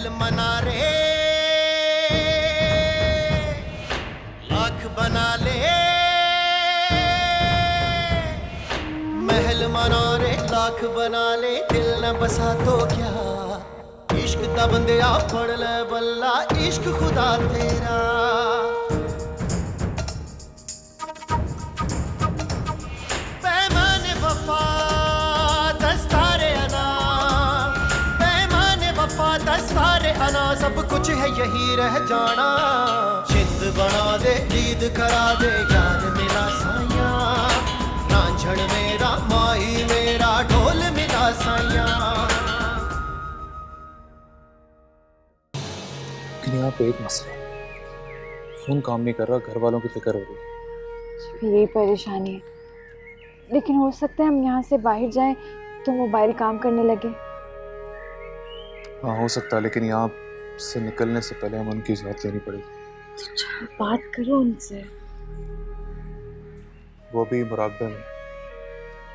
महल मना रे लाख बना ले, महल मना रे लाख बना ले, दिल न बसा तो क्या, इश्क दा बंदिया पढ़ ले बल्ला, इश्क खुदा तेरा। पैमाने वफा दस्तारे अना, पैमाने वफा दस्तारे अना, सब कुछ है यही रह जाना, चित बना दे ईद करा दे, यार मिला साया, रांझण मेरा माही मेरा, ढोल मिला साया। लेकिन यहाँ पे एक मसला, फोन काम नहीं कर रहा, घर वालों की फिक्र हो रही है। यही परेशानी है, लेकिन हो सकता है हम यहाँ से बाहर जाएं तो मोबाइल काम करने लगे। हाँ हो सकता है, लेकिन यहाँ से निकलने से पहले हम उनकी इजाज़त लेनी पड़ेगी। अच्छा बात करो उनसे। वो भी मुराकबे में,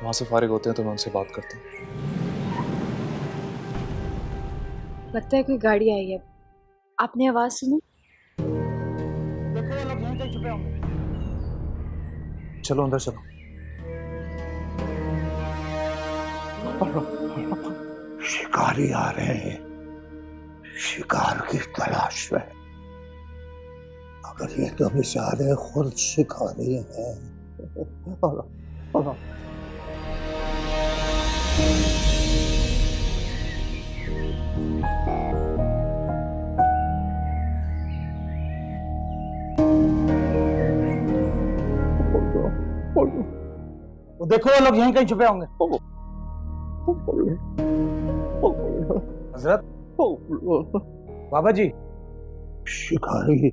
वहाँ से फारिग होते हैं तो मैं उनसे बात करता हूँ। लगता है कोई गाड़ी आई है, आपने आवाज सुनी? चलो अंदर चलो। शिकारी आ रहे हैं, शिकार की तलाश में। अगर ये तो बेचारे खुद शिकारी हैं। देखो वो लोग यहीं कहीं छुपे होंगे। हजरत बाबा जी, शिकारी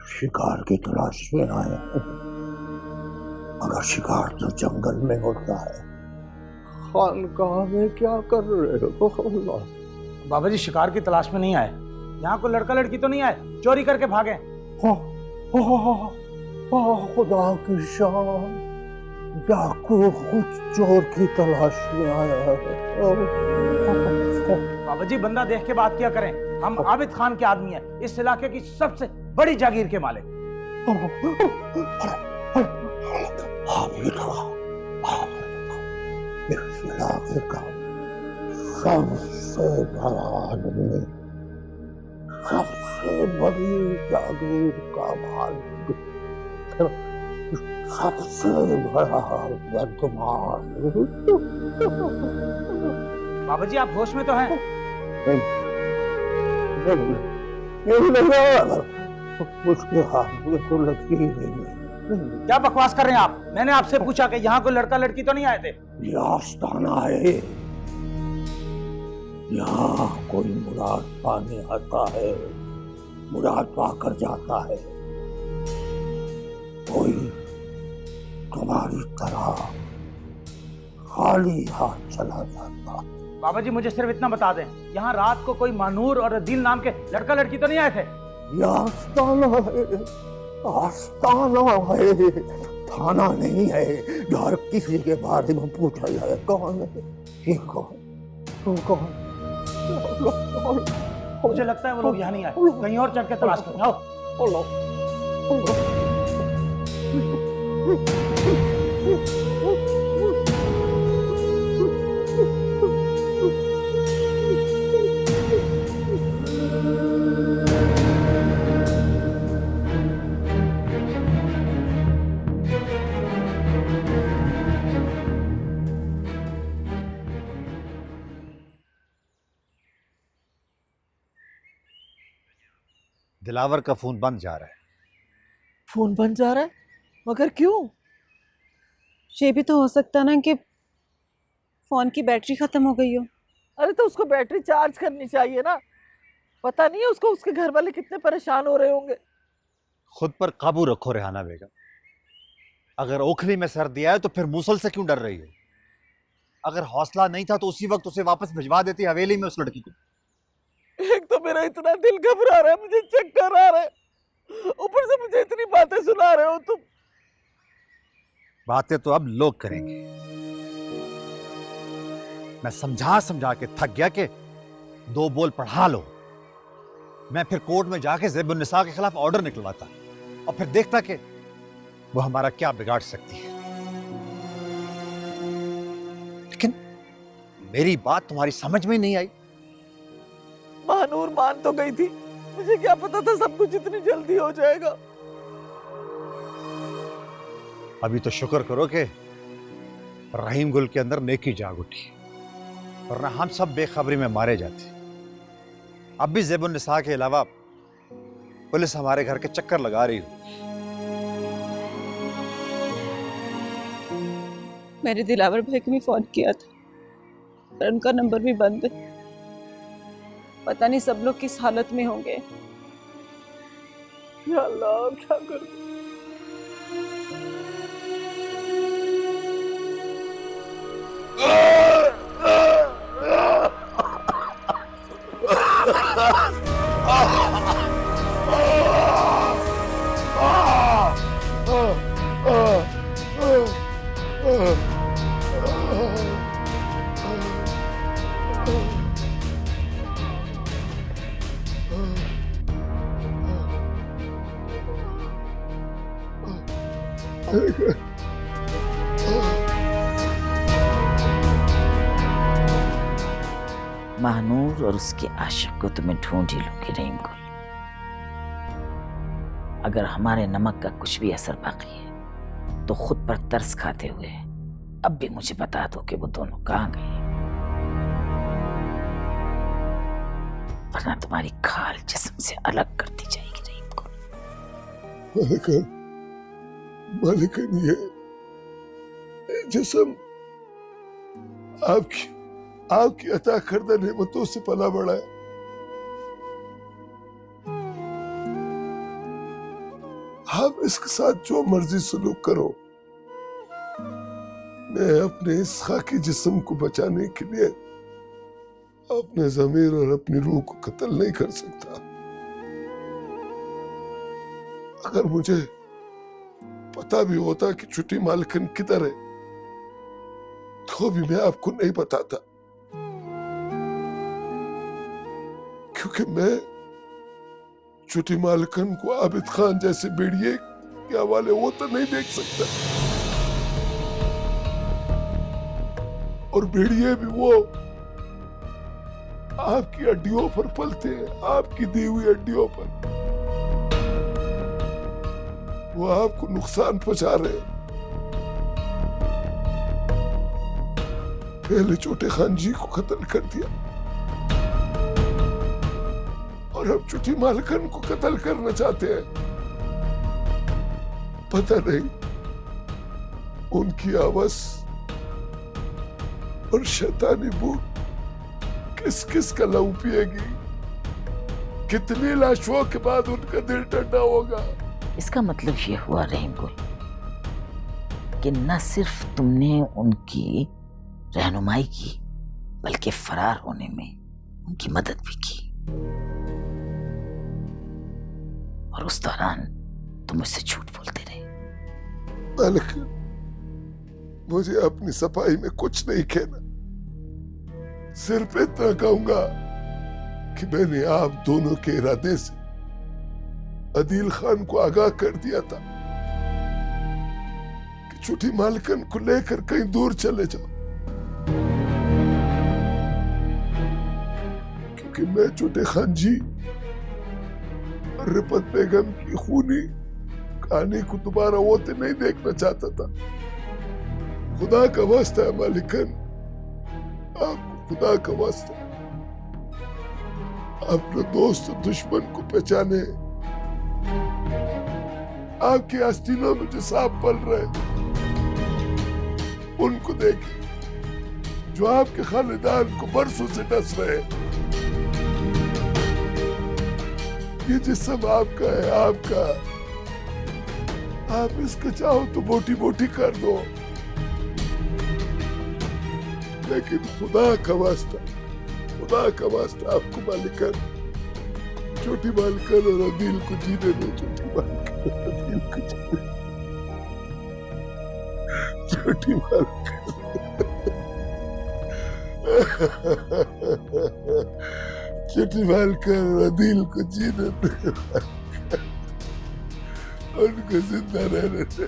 शिकार की तलाश में आए हैं, मगर शिकार तो जंगल में होता है। खानकाह में क्या कर रहे हो? बाबा जी शिकार की तलाश में नहीं आए, यहाँ कोई लड़का लड़की तो नहीं आए चोरी करके भागे। खुदा की शान, डाकू खुद चोर की तलाश में आया है। बाबा जी बंदा देख के बात किया करें, हम आबिद खान के आदमी हैं, इस इलाके की सबसे बड़ी जागीर के मालिक। आबिद खान, इस इलाके का सबसे बड़ा आदमी, सबसे बड़ी जागीर का मालिक, सबसे बड़ा बदमाश। बाबा जी आप होश में तो हैं? उसके हाथ में तो लकीर नहीं। क्या बकवास कर रहे हैं आप? मैंने आपसे पूछा कि यहाँ कोई लड़का लड़की तो नहीं आए थे। ये आस्ताना है, यहाँ कोई मुराद पाने आता है, मुराद पाकर जाता है। कोई तुम्हारी तरह खाली हाथ चला जाता। बाबा जी मुझे सिर्फ इतना बता दें, यहाँ रात को कोई मानूर और अदील नाम के लड़का लड़की तो नहीं आए थे? ये आस्ताना है, आस्ताना है, थाना नहीं है यार। किसी के बारे में पूछा जाए कौन है ये, कौन तुम कौन? मुझे लगता है वो लोग यहाँ नहीं आए, कहीं और चढ़ के तलाश करें। आओ। दिलावर का फोन बंद जा रहा है। फोन बंद जा रहा है, मगर क्यों? ये भी तो हो सकता ना कि फोन की बैटरी खत्म हो गई हो। अरे तो उसको बैटरी चार्ज करनी चाहिए ना। पता नहीं है उसको उसके घर वाले कितने परेशान हो रहे होंगे। खुद पर काबू रखो रेहाना बेगम। अगर ओखली में सर दिया है तो फिर मूसल से क्यों डर रही हो? अगर हौसला नहीं था तो उसी वक्त उसे वापस भिजवा देती हवेली में उस लड़की को। एक तो मेरा इतना दिल घबरा रहा है, मुझे चक्कर आ रहा है, ऊपर से मुझे इतनी बातें सुना रहे हो तुम। बातें तो अब लोग करेंगे। मैं समझा समझा के थक गया कि 2 बोल पढ़ा लो, मैं फिर कोर्ट में जाके ज़ैबुन्निसा के खिलाफ ऑर्डर निकलवाता और फिर देखता कि वो हमारा क्या बिगाड़ सकती है। लेकिन मेरी बात तुम्हारी समझ में नहीं आई। महानूर मान तो गई थी, मुझे क्या पता था सब कुछ इतनी जल्दी हो जाएगा। अभी तो शुक्र करो कि रहीम गुल के अंदर नेकी जाग उठी, वरना हम सब बेखबरी में मारे जाते। अब भी ज़ैबुन्निसा के अलावा पुलिस हमारे घर के चक्कर लगा रही हो। मैंने दिलावर भाई को भी फोन किया था, पर उनका नंबर भी बंद है। पता नहीं सब लोग किस हालत में होंगे। या अल्लाह, क्या करूं? महानूर और उसके आशिक को तुम्हें ढूंढ ही लूंगी रहीम गुल। अगर हमारे नमक का कुछ भी असर बाकी है तो खुद पर तरस खाते हुए अब भी मुझे बता दो कि वो दोनों कहाँ गए, वरना तुम्हारी खाल जिस्म से अलग करती जाएगी रहीम गुल। मालिकन ये जिस्म आपकी अता करदा नेमतों से पला बड़ा है। आप इसके साथ जो मर्जी सलूक करो, मैं अपने इस खाकी जिस्म को बचाने के लिए अपने ज़मीर और अपनी रूह को कत्ल नहीं कर सकता। अगर मुझे पता भी होता कि छुट्टी मालिकन किधर है तो भी मैं आपको नहीं बताता, क्योंकि मैं छुट्टी मालिकन को आबिद खान जैसे बेड़िए के हवाले वो तो नहीं देख सकता। और बेड़िए भी वो आपकी हड्डियों पर पलते हैं, आपकी दी हुई हड्डियों पर। वो आपको नुकसान पहुंचा रहे हैं। पहले छोटे खान जी को कत्ल कर दिया और अब छुट्टी मालिकन को कत्ल करना चाहते हैं। पता नहीं उनकी आवाज और शैतानी बूट किस किस का लहू पिएगी, कितनी लाशों के बाद उनका दिल ठंडा होगा। इसका मतलब ये हुआ रहीम गुल कि न सिर्फ तुमने उनकी रहनुमाई की बल्कि फरार होने में उनकी मदद भी की, और उस दौरान तुम मुझसे झूठ बोलते रहे। मालिक, मुझे अपनी सफाई में कुछ नहीं कहना, सिर्फ इतना कहूंगा कि मैंने आप दोनों के इरादे से अदील खान को आगाह कर दिया था कि छुट्टी मालिकन को लेकर कहीं दूर चले जाओ, क्योंकि मैं छोटे खान जी और रिपत बेगम की खूनी कहानी को दोबारा होते नहीं देखना चाहता था। खुदा का वास्ता है मालिकन, आपको खुदा का वास्ता, अपने दोस्त दुश्मन को पहचाने। आपके आस्तीनों में जो सांप पल रहे उनको देखें, जो आपके खालिदान को बरसों से डस रहे। ये जिस्म आपका है, आपका। आप इसको चाहो तो बोटी बोटी कर दो, लेकिन खुदा का वास्ता आपको मालिकन, छोटी मालिकन और अदील को जीने दो। छोटी मालिकन और अदील को जीने दो। छोटी मालिकन चिटवाल कर अदील को जीने दे, उनको जिंदा रहने दे।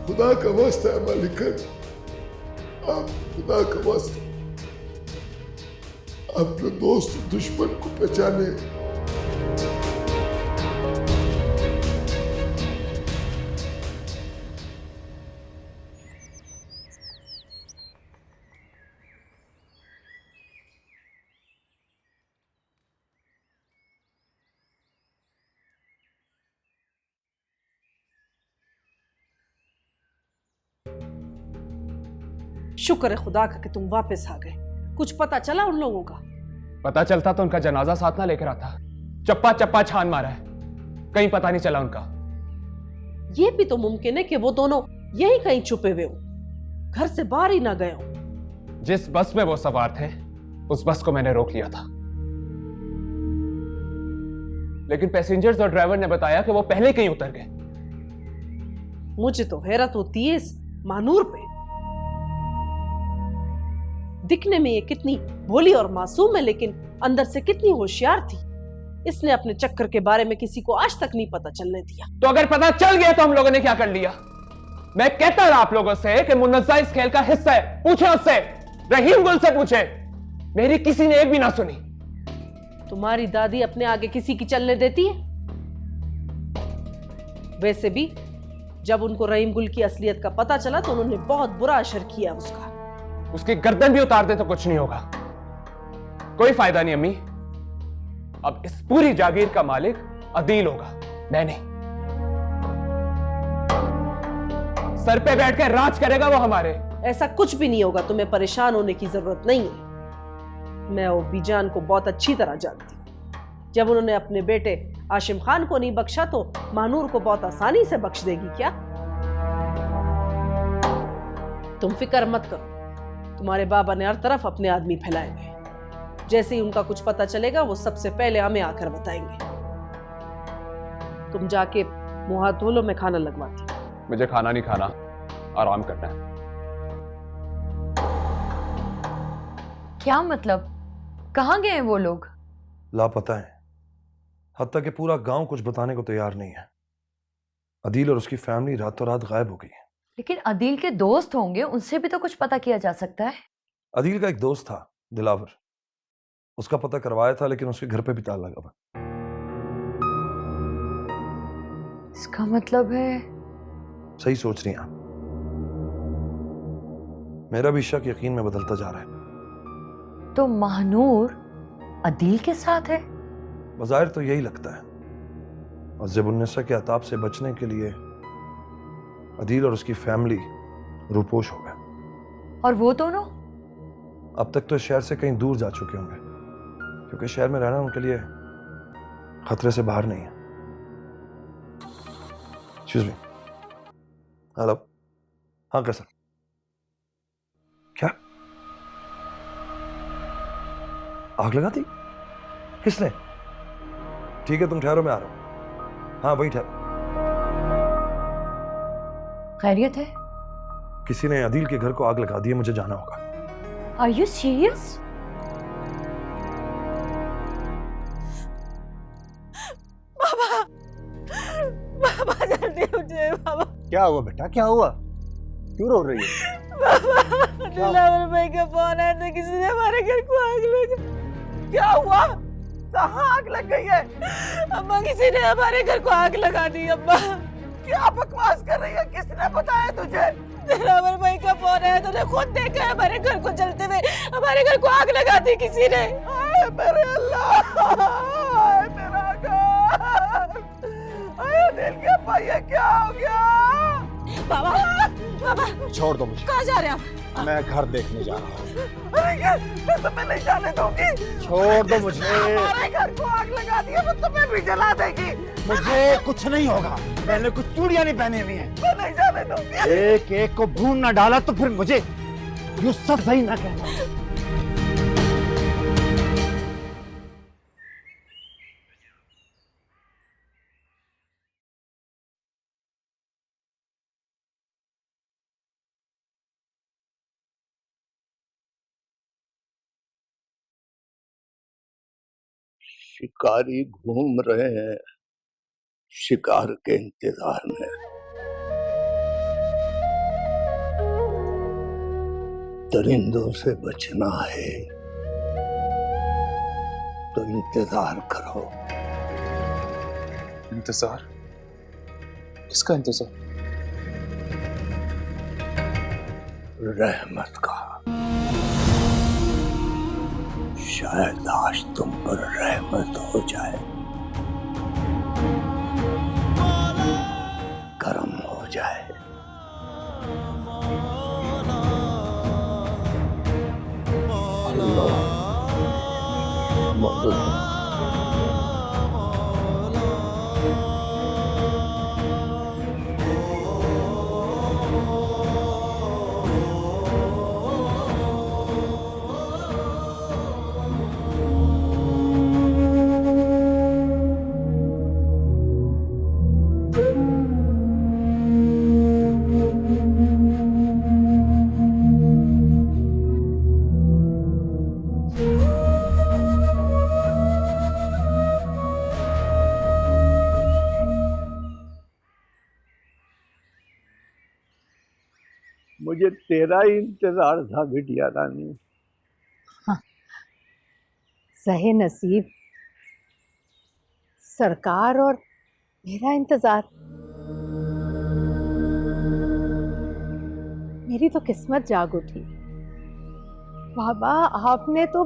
खुदा का वास्ता है मालिकन, आप खुदा का वास्ता अपने दोस्त दुश्मन को पहचाने। शुक्र है खुदा का कि तुम वापस आ गए। कुछ पता चला उन लोगों का? पता चलता तो उनका जनाजा साथ ना लेकर आता। चप्पा चप्पा छान मारा है, कहीं पता नहीं चला उनका। ये भी तो मुमकिन है कि वो दोनों यही कहीं छुपे हुए हो, घर से बाहर ही ना गए हो। जिस बस में वो सवार थे उस बस को मैंने रोक लिया था, लेकिन पैसेंजर्स और ड्राइवर ने बताया कि वो पहले कहीं उतर गए। मुझे तो हैरत होती है इस महानूर पे। दिखने में ये कितनी भोली और मासूम है, लेकिन अंदर से कितनी होशियार थी। इसने अपने चक्कर के बारे में किसी को आज तक नहीं पता चलने दिया। तो अगर पता चल गया तो हम लोगों ने क्या कर लिया? मैं कहता रहा आप लोगों से कि मुन्नज़्ज़ा इस खेल का हिस्सा है। पूछे उससे, रहीम गुल से पूछे, मेरी किसी ने एक भी ना सुनी। तुम्हारी दादी अपने आगे किसी की चलने देती है? वैसे भी जब उनको रहीम गुल की असलियत का पता चला तो उन्होंने बहुत बुरा असर किया उसका। उसकी गर्दन भी उतार दे तो कुछ नहीं होगा। कोई फायदा नहीं अम्मी, अब इस पूरी जागीर का मालिक अदील होगा, मैं नहीं। सर पे बैठ कर राज करेगा वो हमारे। ऐसा कुछ भी नहीं होगा, तुम्हें परेशान होने की जरूरत नहीं है। मैं वो बीजान को बहुत अच्छी तरह जानती हूं। जब उन्होंने अपने बेटे आशिम खान को नहीं बख्शा तो महानूर को बहुत आसानी से बख्श देगी क्या? तुम फिक्र मत करो, तुम्हारे बाबा ने हर तरफ अपने आदमी फैलाए हुए। जैसे ही उनका कुछ पता चलेगा वो सबसे पहले हमें आकर बताएंगे। तुम जाके मुंह हाथ धो लो, मैं खाना लगवाती हूं। मुझे खाना नहीं खाना, आराम करना है। क्या मतलब? कहाँ गए हैं वो लोग? लापता है। हत्ता कि पूरा गांव कुछ बताने को तैयार नहीं है। अदील और उसकी फैमिली रातों रात गायब हो गई है। लेकिन अदील के दोस्त होंगे, उनसे भी तो कुछ पता किया जा सकता है। अदील का एक दोस्त था दिलावर, उसका पता करवाया था, लेकिन उसके घर पे भी ताला लगा हुआ। इसका मतलब है? सही सोच रही हैं आप। मेरा भी शक यकीन में बदलता जा रहा है। तो महानूर अदील के साथ है? बज़ाहिर तो यही लगता है। और ज़ेबुन्निसा के अताब से बचने के लिए अदील और उसकी फैमिली रूपोश हो गए। और वो दोनों? अब तक तो शहर से कहीं दूर जा चुके होंगे, क्योंकि शहर में रहना उनके लिए खतरे से बाहर नहीं है। Excuse me. हेलो। हाँ कैसा? क्या आग लगा दी? किसने? ठीक है तुम ठहरो, मैं आ रहा हूं। हाँ वही ठहरो। खैरियत है? किसी ने अदील के घर को आग लगा दी है, मुझे जाना होगा। Are you serious? बाबा, बाबा जल्दी उठिए बाबा। क्या हुआ बेटा, क्या हुआ? क्यों रो रही है? बाबा, दिलावर भाई का फोन है तो किसी ने हमारे घर को आग लगा। क्या हुआ? कहाँ आग लग गई है? अम्मा, किसी ने हमारे घर को आग लगा दी। अम्मा, क्या बकवास कर रही है? किसने बताया तुझे? दिलावर भाई का फोन है, तूने खुद देखा है हमारे घर को जलते हुए। हमारे घर को आग लगा दी किसी ने। आए मेरे अल्लाह, आए मेरा घर, आए दिल के भाई, क्या हो गया? बाबा, बाबा छोड़ दो मुझे। कहाँ जा रहे हैं आप? मैं घर देखने जा रहा हूँ। अरे मैं तुम्हें नहीं जाने दूंगी। छोड़ दो मुझे। हमारे घर को आग लगा दी है, वो तुम्हें भी जला देगी। मुझे कुछ नहीं होगा, मैंने कुछ चूड़ियां नहीं पहनी हुई हैं। मैं नहीं जाने दूंगी। एक एक को भून ना डाला तो फिर मुझे यूं सब सही ना कहना। शिकारी घूम रहे हैं शिकार के इंतजार में। दरिंदों से बचना है तो इंतजार करो। इंतजार? किसका इंतजार? रहमत का। शायद आज तुम पर रहमत हो जाए, करम हो जाए। अल्लाह मदद। मुझे तेरा ही इंतजार था बिटिया रानी। हाँ, सहे नसीब सरकार और मेरा इंतजार। मेरी तो किस्मत जाग उठी। बाबा आपने तो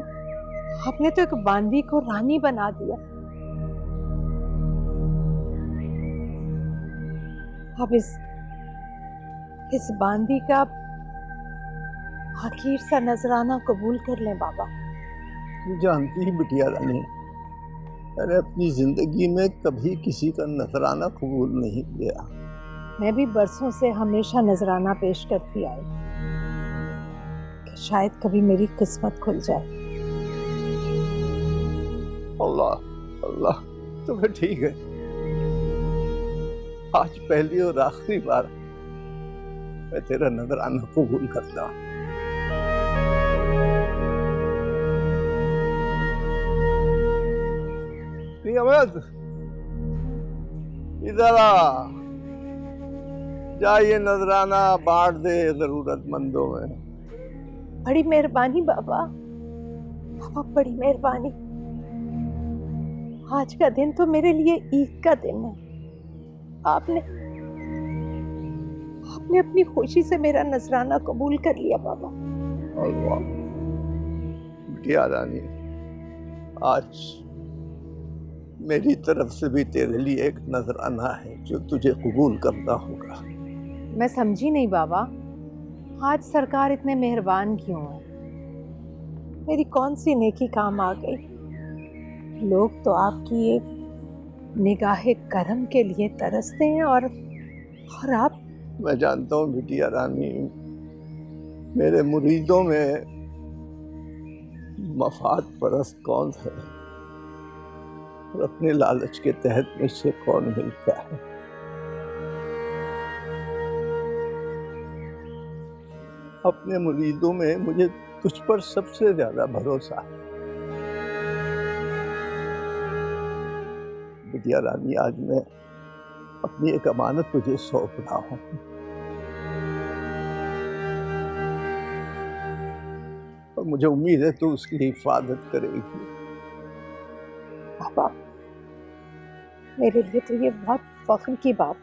एक बांदी को रानी बना दिया। अब इस बांदी का आखिर सा नजराना कबूल कर लें बाबा। जानती ही बिटिया रानी, मैंने अपनी जिंदगी में कभी किसी का नजराना कबूल नहीं किया। मैं भी बरसों से हमेशा नजराना पेश करती आई कि शायद कभी मेरी किस्मत खुल जाए। अल्लाह अल्लाह, तो फिर ठीक है। आज पहली और आखिरी बार मैं तेरा नजराना कबूल करता हूँ। अहमद, इधर आ, जाइए नजराना बांट दे जरूरतमंदों में। बड़ी मेहरबानी बाबा, बाबा बड़ी मेहरबानी। आज का दिन तो मेरे लिए ईद का दिन है। आपने अपनी खुशी से मेरा नजराना कबूल कर लिया बाबा। अल्लाह, बिटिया रानी, आज मेरी तरफ से भी तेरे लिए एक नजराना है जो तुझे कबूल करना होगा। मैं समझी नहीं बाबा, आज सरकार इतने मेहरबान क्यों है? मेरी कौन सी नेकी काम आ गई? लोग तो आपकी एक निगाहे करम के लिए तरसते हैं और आप। मैं जानता हूँ बिटिया रानी, मेरे मुरीदों में मफाद परस्त कौन है और अपने लालच के तहत मुझसे कौन मिलता है। अपने मुरीदों में मुझे तुझ पर सबसे ज्यादा भरोसा है। बिटिया रानी, आज मैं अपनी एक अमानत तुझे सौंप रहा हूँ। और मुझे उम्मीद है तू उसकी हिफाजत करेगी। पापा, मेरे लिए तो ये बहुत फख्र की बात।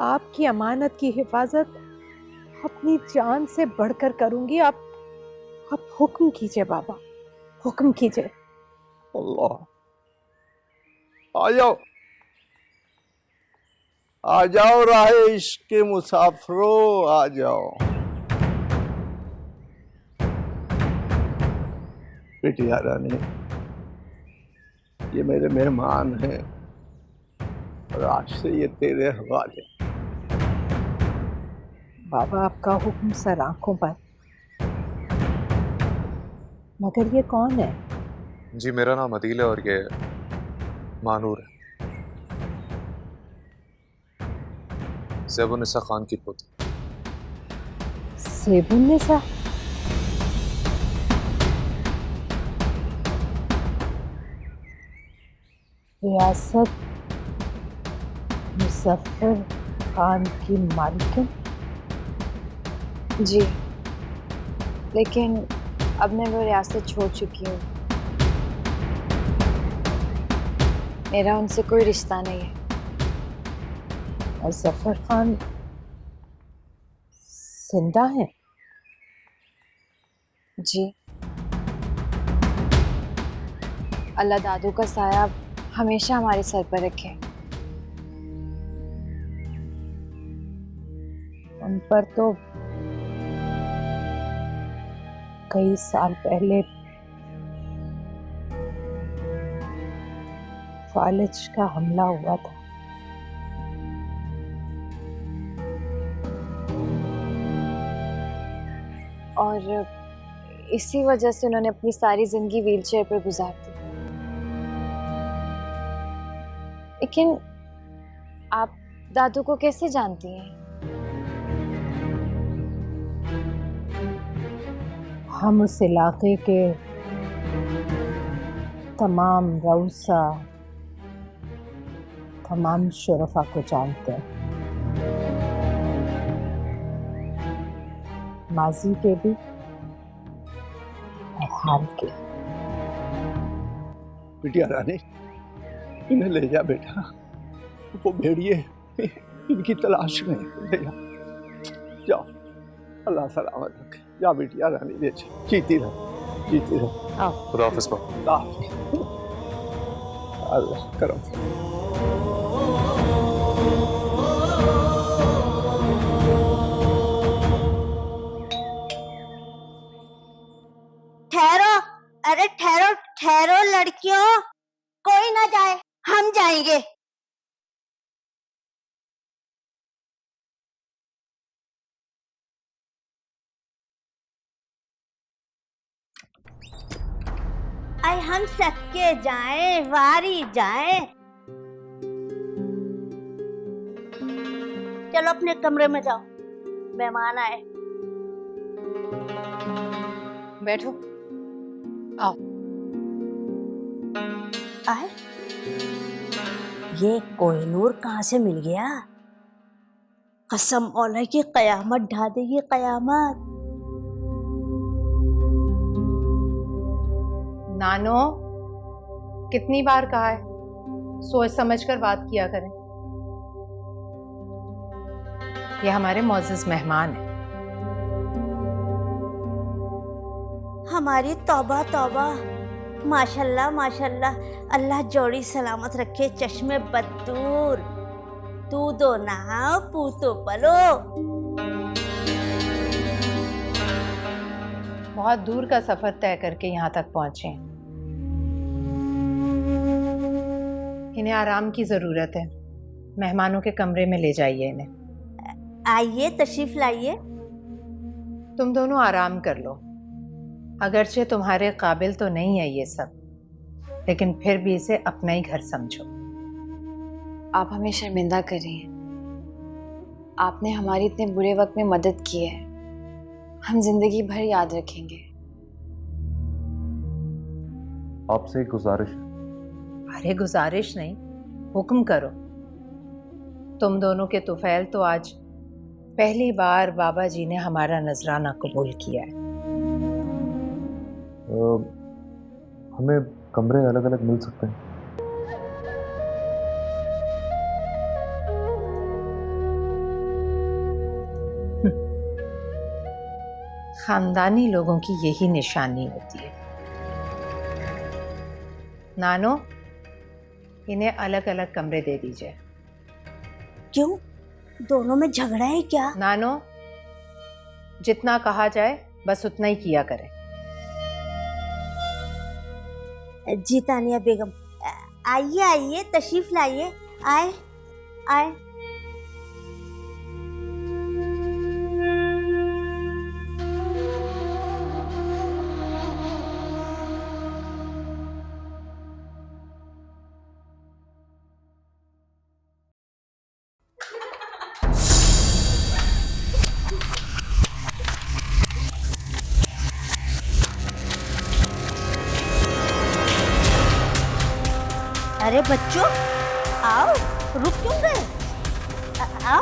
आपकी अमानत की हिफाजत अपनी जान से बढ़कर करूंगी। आप हुक्म कीजिए बाबा, हुक्म कीजिए। अल्लाह, आ जाओ, आ जाओ राहे इश्क के मुसाफिरों, आ जाओ। बिटिया रानी, ये मेरे मेहमान हैं और आज से ये तेरे हवाले। बाबा, आपका हुक्म सर आंखों पर। मगर ये कौन है? जी, मेरा नाम अदील है और ये मानूर है, ज़ेबुन्निसा खान की पोती। ज़ेबुन्निसा? रियासत मुजफ्फर खान की मालकिन? जी, लेकिन अब मैं वो रियासत छोड़ चुकी हूँ। मेरा उनसे कोई रिश्ता नहीं है। मुजफ्फर खान जिंदा है? जी, अल्लाह दादू का साया हमेशा हमारे सर पर रखे। उन पर तो कई साल पहले फालिज का हमला हुआ था। और इसी वजह से उन्होंने अपनी सारी जिंदगी व्हीलचेयर पर गुजार दी। लेकिन आप दादू को कैसे जानती हैं? हम उस इलाके के तमाम रऊसा, तमाम शुरफा को जानते हैं, माजी के भी और हाल के। बिटिया रानी, इन्हें ले जा बेटा, वो भेड़िए इनकी तलाश में, ले जा। जाओ, अल्लाह सलामत रखे। जा बिटिया रानी, ले जा, जीती रहो, जीती रहो। खुदा हाफिज़ पापा। अल्लाह करम। ठहरो, अरे ठहरो ठहरो लड़कियों, कोई ना जाए, हम जाएंगे। आए हम सबके जाएं, वारी जाएं। चलो अपने कमरे में जाओ, मेहमान आए। बैठो, आओ। आए, ये कोहिनूर कहाँ से मिल गया? कसम औला की कयामत ढा देगी, कयामत। नानो, कितनी बार कहा है सोच समझकर बात किया करें। ये हमारे मोअज़्ज़ज़ मेहमान हैं। हमारी तौबा तौबा, माशाल्लाह माशाल्लाह, अल्लाह जोड़ी सलामत रखे, चश्मे बदूर। तू दो नहाओ, पू तो पलो। बहुत दूर का सफर तय करके यहाँ तक पहुंचे। इन्हें आराम की जरूरत है, मेहमानों के कमरे में ले जाइए इन्हें। आइए, तशरीफ लाइए। तुम दोनों आराम कर लो। अगरचे तुम्हारे काबिल तो नहीं है ये सब, लेकिन फिर भी इसे अपना ही घर समझो। आप हमें शर्मिंदा करिए। आपने हमारी इतने बुरे वक्त में मदद की है, हम जिंदगी भर याद रखेंगे। आपसे एक गुजारिश है। अरे गुजारिश नहीं, हुक्म करो। तुम दोनों के तुफैल तो आज पहली बार बाबा जी ने हमारा नजराना कबूल किया है। हमें कमरे अलग अलग मिल सकते हैं? खानदानी लोगों की यही निशानी होती है। नानो, इन्हें अलग अलग कमरे दे दीजिए। क्यों, दोनों में झगड़ा है क्या? नानो, जितना कहा जाए बस उतना ही किया करें। जी तानिया बेगम, आइए आइए, तशरीफ लाइए। आए आए। अरे बच्चों, आओ, रुक क्यों गए? आओ।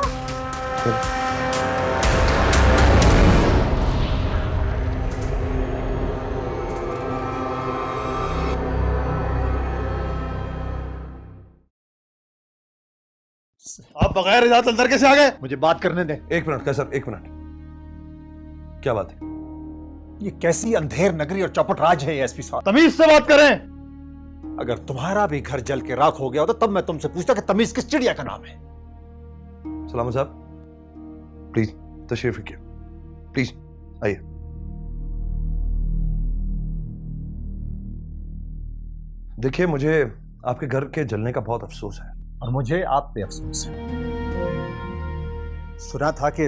आप बगैर इजाजत अंदर कैसे आ गए? मुझे बात करने दें। एक मिनट कैसर, एक मिनट। क्या बात है? ये कैसी अंधेर नगरी और चौपट राज है एसपी साहब? तमीज से बात करें। अगर तुम्हारा भी घर जल के राख हो गया होता तब मैं तुमसे पूछता कि तमीज किस चिड़िया का नाम है। सलामत साहब, प्लीज तशरीफ रखिए, प्लीज आइए। देखिए, मुझे आपके घर के जलने का बहुत अफसोस है। और मुझे आप पे अफसोस है। सुना था कि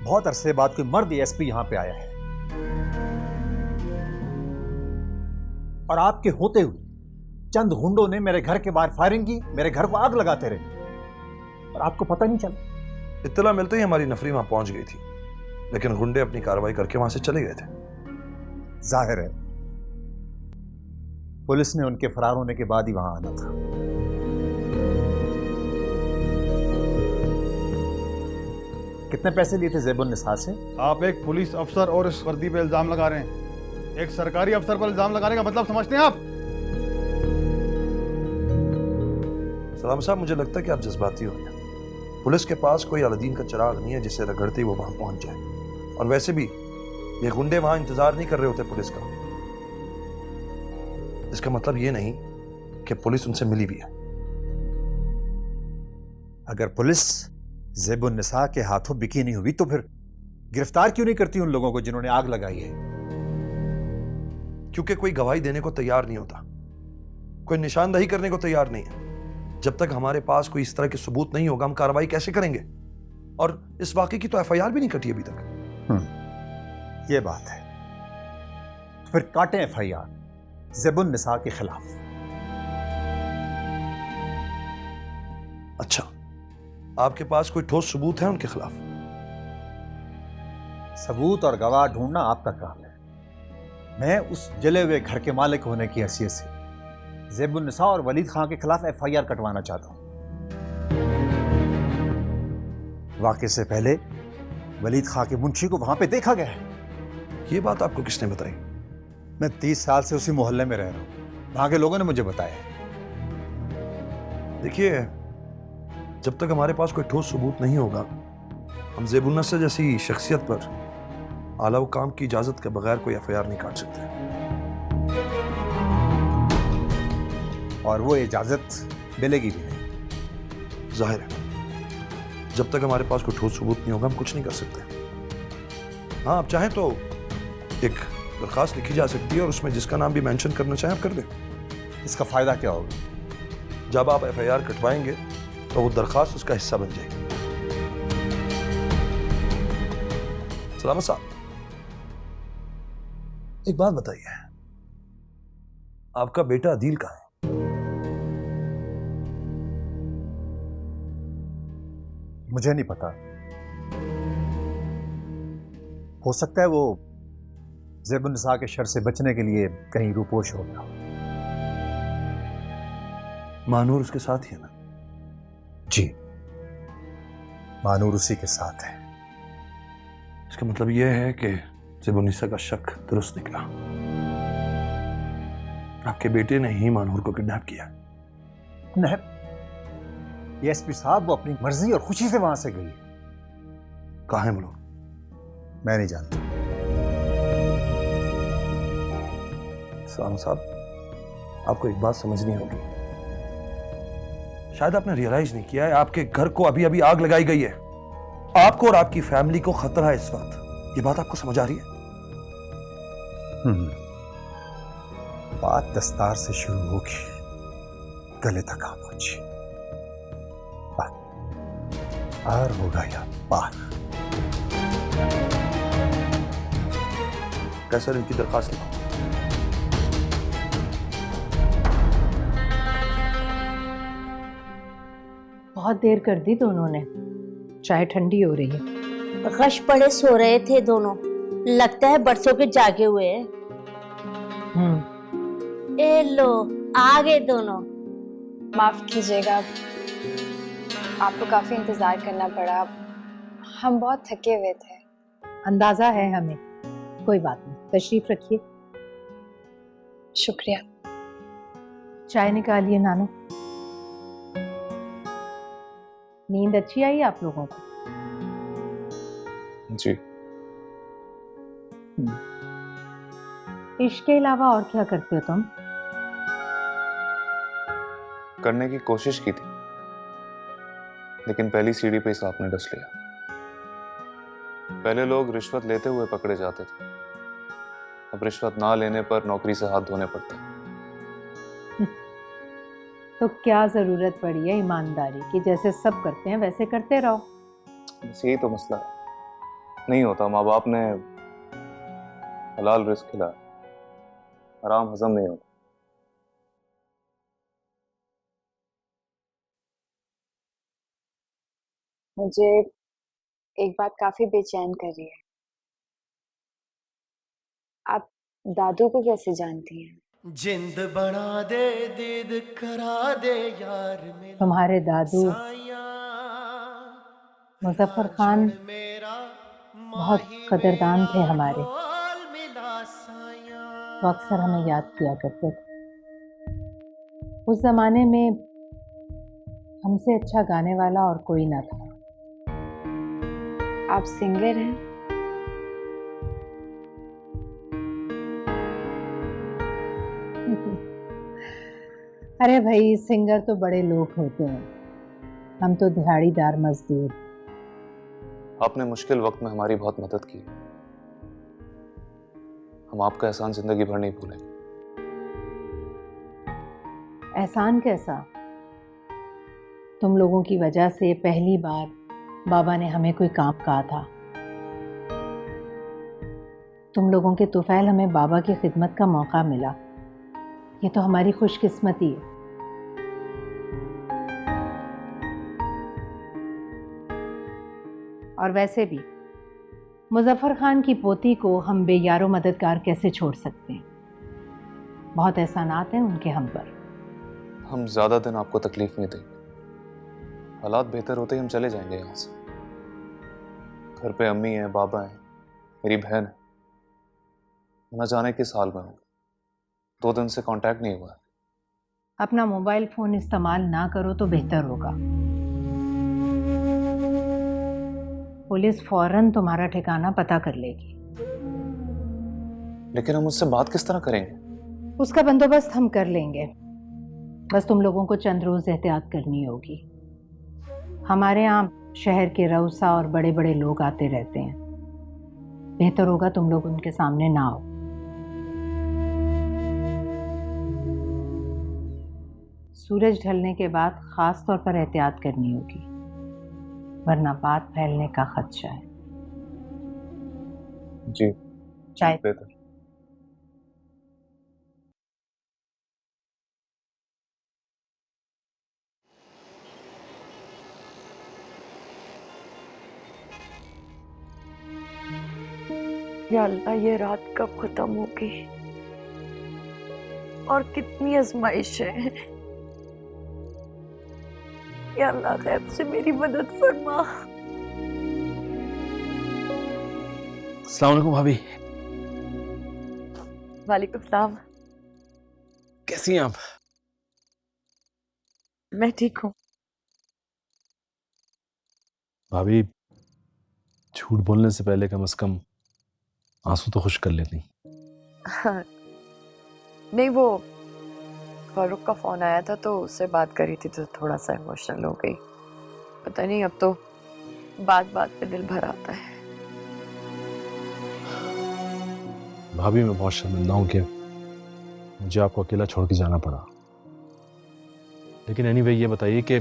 बहुत अरसे बाद कोई मर्द एसपी यहां पे आया है और आपके होते हुए चंद गुंडों ने मेरे घर के बाहर फायरिंग की, मेरे घर को आग लगाते रहे और आपको पता नहीं चला। इत्तला मिलते ही हमारी नफरी वहां पहुंच गई थी, लेकिन गुंडे अपनी कार्रवाई करके वहां से चले गए थे। जाहिर है पुलिस ने उनके फरार होने के बाद ही वहां आना था। कितने पैसे लिए थे ज़ैबुन्निसा से? आप एक पुलिस अफसर और इस वर्दी पे इल्जाम लगा रहे हैं। एक सरकारी अफसर पर इल्जाम लगाने का मतलब समझते हैं आप? सलाम साहब, मुझे लगता है कि आप जज्बाती हो गए। पुलिस के पास कोई अलादीन का चिराग नहीं है जिसे रगड़ते ही वो वहां पहुंच जाए। और वैसे भी ये गुंडे वहां इंतजार नहीं कर रहे होते पुलिस का। इसका मतलब ये नहीं कि पुलिस उनसे मिली भी है। अगर पुलिस ज़ैबुन्निसा के हाथों बिकी नहीं हुई तो फिर गिरफ्तार क्यों नहीं करती उन लोगों को जिन्होंने आग लगाई है? क्योंकि कोई गवाही देने को तैयार नहीं होता, कोई निशानदही करने को तैयार नहीं है। जब तक हमारे पास कोई इस तरह के सबूत नहीं होगा, हम कार्रवाई कैसे करेंगे? और इस वाकये की तो एफआईआर भी नहीं कटी अभी तक। ये बात है, तो फिर काटें एफआईआर ज़ैबुन्निसा के खिलाफ। अच्छा, आपके पास कोई ठोस सबूत है उनके खिलाफ? सबूत और गवाह ढूंढना आपका काम है। मैं उस जले हुए घर के मालिक होने की हैसियत से ज़ैबुन्निसा और वलीद खां के खिलाफ एफआईआर कटवाना चाहता हूं। वाकये से पहले वलीद खां के मुंशी को वहां पे देखा गया है। ये बात आपको किसने बताई? मैं 30 साल से उसी मोहल्ले में रह रहा हूं, वहां के लोगों ने मुझे बताया। देखिए, जब तक हमारे पास कोई ठोस सबूत नहीं होगा, हम ज़ैबुन्निसा जैसी शख्सियत पर आला काम की इजाजत के बगैर कोई एफआईआर नहीं काट सकते। और वो इजाजत मिलेगी भी नहीं। जाहिर है, जब तक हमारे पास कोई ठोस सबूत नहीं होगा, हम कुछ नहीं कर सकते। हाँ, आप चाहें तो एक दरखास्त लिखी जा सकती है और उसमें जिसका नाम भी मेंशन करना चाहें आप कर दें। इसका फायदा क्या होगा? जब आप एफआईआर कटवाएंगे तो वो दरखास्त उसका हिस्सा बन जाएगी। सलामत साहब, एक बात बताइए, आपका बेटा अदील कहाँ है? मुझे नहीं पता, हो सकता है वो ज़ैबुन्निसा के शर से बचने के लिए कहीं रूपोश हो गया। मानूर उसके साथ ही है ना? जी, मानूर उसी के साथ है। इसका मतलब यह है कि ज़ैबुन्निसा का शक दुरुस्त निकला। आपके बेटे ने ही मानूर को किडनैप किया। ये एसपी साहब वो अपनी मर्जी और खुशी से वहां से गई। कहाँ है वो लोग? मैं नहीं जानता। सलाम साहब, आपको एक बात समझनी होगी। शायद आपने रियलाइज नहीं किया है, आपके घर को अभी अभी आग लगाई गई है। आपको और आपकी फैमिली को खतरा है इस वक्त। ये बात आपको समझ आ रही है? बात दस्तार से शुरू होगी, गले तक आ पहुंची। पार होगा या पार। कैसर, इनकी दरखास्त लिखो। बहुत देर कर दी दोनों ने, चाय ठंडी हो रही है। गश पड़े सो रहे थे दोनों, लगता है बरसों के जागे हुए हैं। ए लो, आ गए दोनों। माफ कीजिएगा, आपको काफी इंतजार करना पड़ा। हम बहुत थके हुए थे। अंदाजा है हमें, कोई बात नहीं, तशरीफ रखिए। शुक्रिया। चाय निकालिए नानू। नींद अच्छी आई आप लोगों को? जी। इश्क के अलावा और क्या करते हो तुम? करने की कोशिश की थी, लेकिन पहली सीढ़ी पे ही सांप ने डस लिया। पहले लोग रिश्वत लेते हुए पकड़े जाते थे, अब रिश्वत ना लेने पर नौकरी से हाथ धोने पड़ते हैं। तो क्या जरूरत पड़ी है ईमानदारी की? जैसे सब करते हैं वैसे करते रहो। बस यही तो मसला है, नहीं होता। माँ बाप ने हलाल रिस्क खिलाया, हराम हजम नहीं होता। मुझे एक बात काफी बेचैन कर रही है। आप दादू को कैसे जानती हैं? जिंद बना दे, दीद करा दे यार मिला तुम्हारे दादू मुजफ्फर खान बहुत कदरदान थे हमारे, वो अक्सर हमें याद किया करते थे। उस जमाने में हमसे अच्छा गाने वाला और कोई ना था। आप सिंगर हैं? अरे भाई, सिंगर तो बड़े लोग होते हैं, हम तो दिहाड़ीदार मजदूर। आपने मुश्किल वक्त में हमारी बहुत मदद की, हम आपका एहसान जिंदगी भर नहीं भूलेंगे। एहसान कैसा? तुम लोगों की वजह से पहली बार बाबा ने हमें कोई काम कहा था। तुम लोगों के तुफैल हमें बाबा की खिदमत का मौका मिला, ये तो हमारी खुशकिस्मती है। और वैसे भी मुजफ्फर खान की पोती को हम बेयारो मददगार कैसे छोड़ सकते हैं? बहुत एहसानात हैं उनके हम पर। हम ज्यादा दिन आपको तकलीफ नहीं देंगे, हालात बेहतर होते ही हम चले जाएंगे यहाँ से। घर पे अम्मी है, बाबा है, मेरी बहन है, न जाने किस हाल में होंगे। 2 दिन से कांटेक्ट नहीं हुआ। अपना मोबाइल फोन इस्तेमाल ना करो तो बेहतर होगा। पुलिस फौरन तुम्हारा ठिकाना पता कर लेगी। लेकिन हम उससे बात किस तरह करेंगे? उसका बंदोबस्त हम कर लेंगे, बस तुम लोगों को चंद रोज एहतियात करनी होगी। हमारे यहाँ शहर के रऊसा और बड़े बड़े लोग आते रहते हैं, बेहतर होगा तुम लोग उनके सामने ना आओ। सूरज ढलने के बाद खास तौर पर एहतियात करनी होगी, वरना बात फैलने का खदशा है। जी। चाय बेहतर। या अल्लाह, ये रात कब खत्म होगी और कितनी आजमाइश है। या अल्लाह, गैब से मेरी मदद फरमा। अस्सलाम वालेकुम भाभी। वालेकुम सलाम। कैसी हैं आप? मैं ठीक हूँ। भाभी, झूठ बोलने से पहले कम से कम आंसू तो खुश कर लेती। हाँ, नहीं, वो फारूक का फोन आया था तो उससे बात करी थी तो थोड़ा सा इमोशनल हो गई। पता नहीं, अब तो बात बात पे दिल भर आता है। भाभी, मैं बहुत शर्मिंदा हूं कि मुझे आपको अकेला छोड़ के जाना पड़ा। लेकिन एनीवे, ये बताइए कि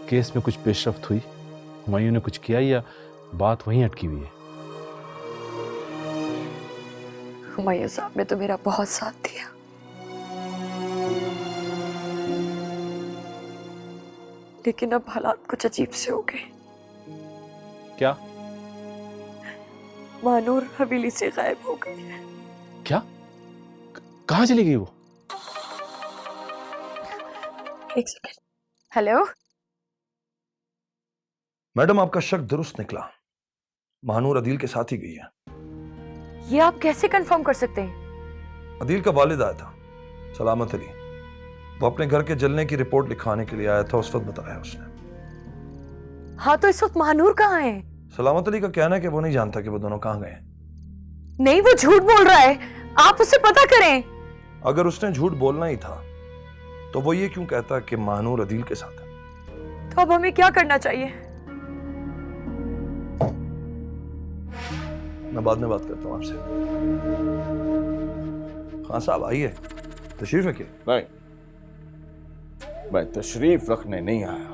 केस में कुछ पेशरफ्त हुई? हुमायूं ने कुछ किया या बात वहीं अटकी हुई है? हुमायूं साहब ने तो मेरा बहुत साथ दिया, लेकिन अब हालात कुछ अजीब से हो गए। क्या? मानूर हवेली से गायब हो गई है। क्या? कहाँ चली गई वो? एक सेकंड। हेलो मैडम, आपका शक दुरुस्त निकला। महानूर अदील के साथ ही गई है। ये आप कैसे कंफर्म कर सकते हैं? अदील का वालिद आया था, सलामत अली। वो अपने घर के जलने की रिपोर्ट लिखवाने के लिए आया था, उस वक्त बताया उसने। हाँ, तो इस वक्त महानूर कहाँ है? सलामत अली का कहना है कि वो नहीं जानता कि वो दोनों कहाँ गए। नहीं, वो झूठ बोल रहा है, आप उससे पता करें। अगर उसने झूठ बोलना ही था तो वो ये क्यों कहता कि महानूर अदील के साथ है? तो अब हमें क्या करना चाहिए? मैं बाद में बात करता हूँ आपसे। खान साहब आइए, तशरीफ रखिए। नहीं, मैं तशरीफ रखने नहीं आया।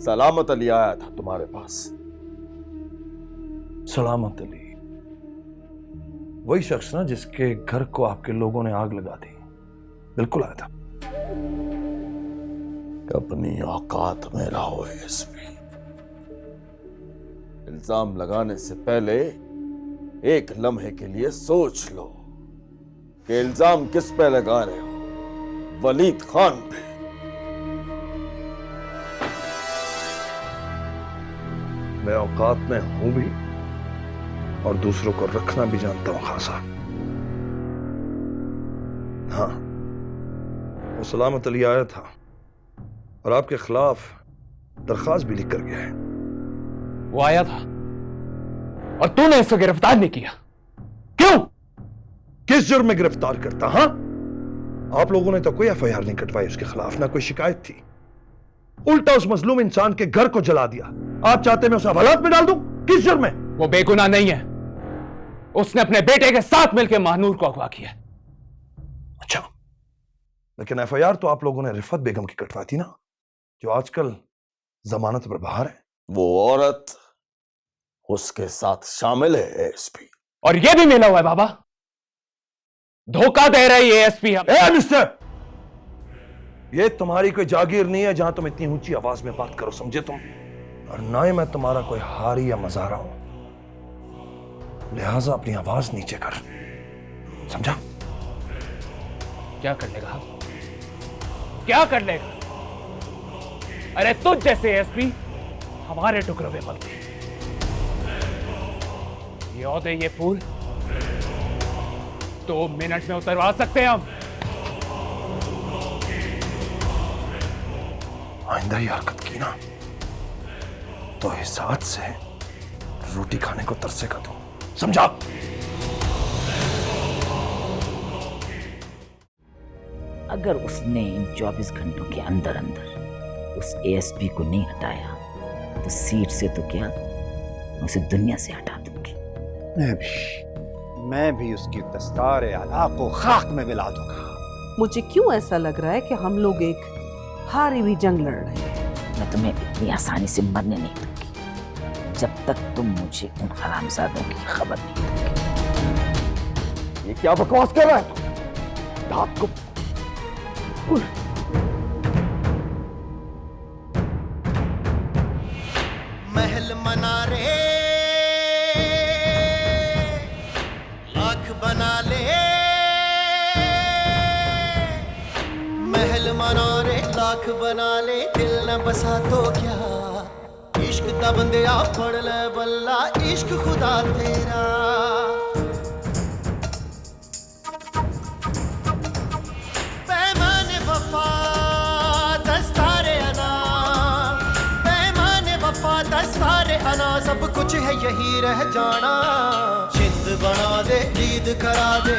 सलामत अली आया था तुम्हारे पास। सलामत अली वही शख्स ना जिसके घर को आपके लोगों ने आग लगा दी? बिल्कुल आया था। अपनी औकात में रहो एसपी। इल्जाम लगाने से पहले एक लम्हे के लिए सोच लो कि इल्जाम किस पे लगा रहे हो। वलीद खान पे। मैं औकात में हूं भी और दूसरों को रखना भी जानता हूं खासा। हाँ, वो सलामत अली आया था और आपके खिलाफ दरखास्त भी लिख कर गया है। वो आया था और तूने इसे गिरफ्तार नहीं किया, क्यों? किस जुर्म में गिरफ्तार करता? हाँ, आप लोगों ने तो कोई एफआईआर नहीं कटवाई उसके खिलाफ, ना कोई शिकायत थी। उल्टा उस मजलूम इंसान के घर को जला दिया। आप चाहते मैं उसे हवालात में डाल दूं? किस जुर्म में? वो बेगुनाह नहीं है, उसने अपने बेटे के साथ मिलकर महानूर को अगवा किया। अच्छा, लेकिन एफआईआर तो आप लोगों ने रिफत बेगम की कटवाई थी ना, जो आजकल जमानत पर बाहर है। वो औरत उसके साथ शामिल है एसपी। और ये भी मिला हुआ है बाबा, धोखा दे रही है एसपी हमें। मिस्टर, ये तुम्हारी कोई जागीर नहीं है जहां तुम इतनी ऊंची आवाज में बात करो, समझे तुम? और ना ही मैं तुम्हारा कोई हारी या मजारा हूं, लिहाजा अपनी आवाज नीचे कर, समझा? क्या कर लेगा? क्या कर लेगा? अरे तुझ जैसे एसपी हमारे टुकड़ों में पलते। ये औहदे, ये फूल 2 मिनट में उतरवा सकते हैं हम। आइंदा ही हरकत की ना तो इस हाथ से रोटी खाने को तरसेगा तू, समझा? अगर उसने इन 24 घंटों के अंदर अंदर उस एएसपी को नहीं हटाया तो सीट से तो क्या, उसे दुनिया से हटा दूंगी। मैं भी उसकी दस्तार आला को खाक में मिला दूंगा। मुझे क्यों ऐसा लग रहा है कि हम लोग एक हारी हुई जंग लड़ रहे हैं। मैं तुम्हें इतनी आसानी से मरने नहीं दूंगी जब तक तुम मुझे उन हरामजादों की खबर नहीं दोगे। ये क्या बकवास कर रहा है तू? रात को महल मनारे लाख बना ले, महल मनारे लाख बना ले, दिल न बसा तो क्या? इश्क दा बंदिया पढ़ ले बल्ला, इश्क खुदा तेरा। पैमाने वफा दस्तारे अना, पैमाने वफा दस्तारे अना, सब कुछ है यही रह जाना। जिंद बना दे, जीद करा दे,